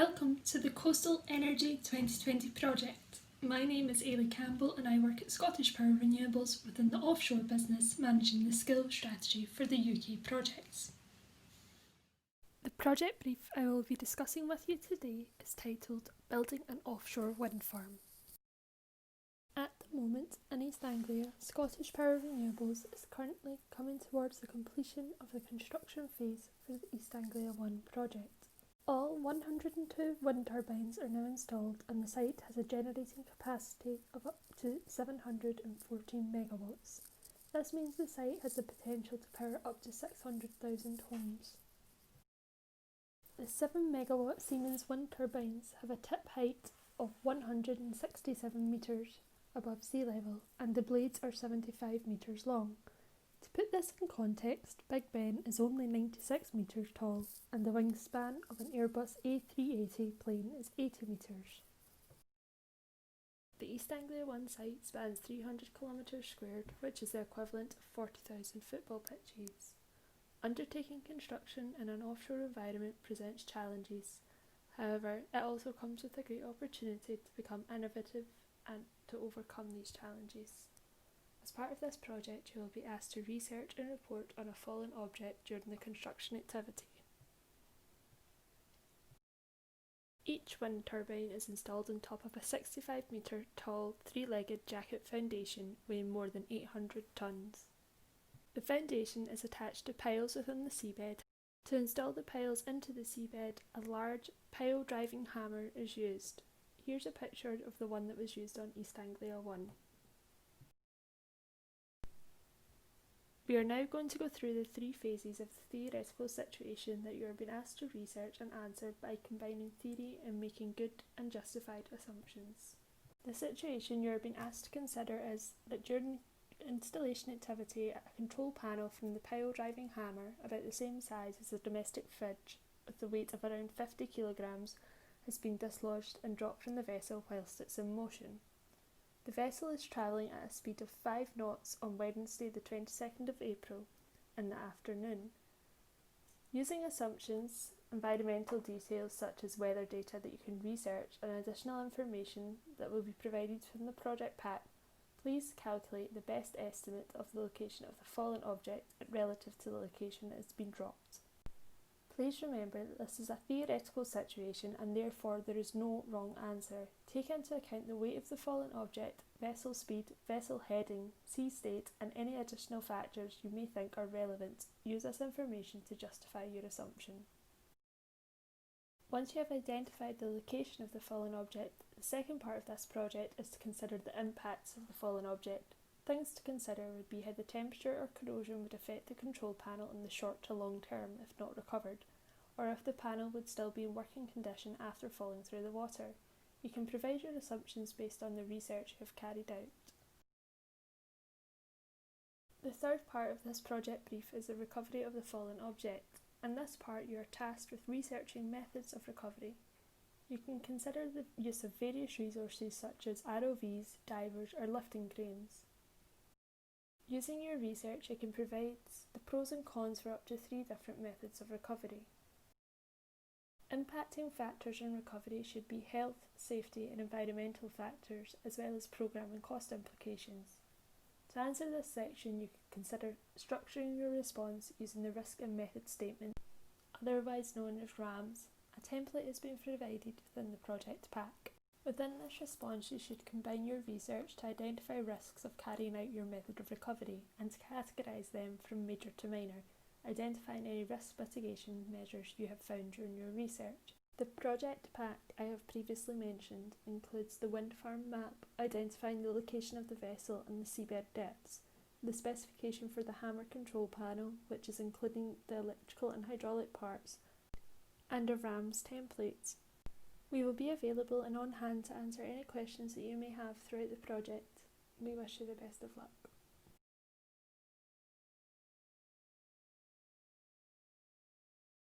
Welcome to the Coastal Energy 2020 project. My name is Eilidh Campbell and I work at ScottishPower Renewables within the offshore business managing the skill strategy for the UK projects. The project brief I will be discussing with you today is titled Building an Offshore Wind Farm. At the moment in East Anglia, ScottishPower Renewables is currently coming towards the completion of the construction phase for the East Anglia 1 project. All 102 wind turbines are now installed and the site has a generating capacity of up to 714 megawatts. This means the site has the potential to power up to 600,000 homes. The 7 megawatt Siemens wind turbines have a tip height of 167 metres above sea level and the blades are 75 metres long. To put this in context, Big Ben is only 96 metres tall and the wingspan of an Airbus A380 plane is 80 metres. The East Anglia 1 site spans 300 km squared, which is the equivalent of 40,000 football pitches. Undertaking construction in an offshore environment presents challenges. However, it also comes with a great opportunity to become innovative and to overcome these challenges. As part of this project, you will be asked to research and report on a fallen object during the construction activity. Each wind turbine is installed on top of a 65 metre tall, three-legged jacket foundation weighing more than 800 tonnes. The foundation is attached to piles within the seabed. To install the piles into the seabed, a large pile-driving hammer is used. Here's a picture of the one that was used on East Anglia 1. We are now going to go through the three phases of the theoretical situation that you are being asked to research and answer by combining theory and making good and justified assumptions. The situation you are being asked to consider is that during installation activity, a control panel from the pile driving hammer, about the same size as a domestic fridge, with the weight of around 50 kilograms, has been dislodged and dropped from the vessel whilst it's in motion. The vessel is travelling at a speed of 5 knots on Wednesday the 22nd of April in the afternoon. Using assumptions, environmental details such as weather data that you can research and additional information that will be provided from the project pack, please calculate the best estimate of the location of the fallen object relative to the location that has been dropped. Please remember that this is a theoretical situation and therefore there is no wrong answer. Take into account the weight of the fallen object, vessel speed, vessel heading, sea state and any additional factors you may think are relevant. Use this information to justify your assumption. Once you have identified the location of the fallen object, the second part of this project is to consider the impacts of the fallen object. Things to consider would be how the temperature or corrosion would affect the control panel in the short to long term if not recovered, or if the panel would still be in working condition after falling through the water. You can provide your assumptions based on the research you have carried out. The third part of this project brief is the recovery of the fallen object. In this part you are tasked with researching methods of recovery. You can consider the use of various resources such as ROVs, divers or lifting cranes. Using your research, you can provide the pros and cons for up to 3 different methods of recovery. Impacting factors in recovery should be health, safety and environmental factors, as well as programme and cost implications. To answer this section, you can consider structuring your response using the risk and method statement, otherwise known as RAMS. A template has been provided within the project pack. Within this response, you should combine your research to identify risks of carrying out your method of recovery and to categorise them from major to minor, identifying any risk mitigation measures you have found during your research. The project pack I have previously mentioned includes the wind farm map, identifying the location of the vessel and the seabed depths, the specification for the hammer control panel, which is including the electrical and hydraulic parts, and a RAMS template. We will be available and on hand to answer any questions that you may have throughout the project. We wish you the best of luck.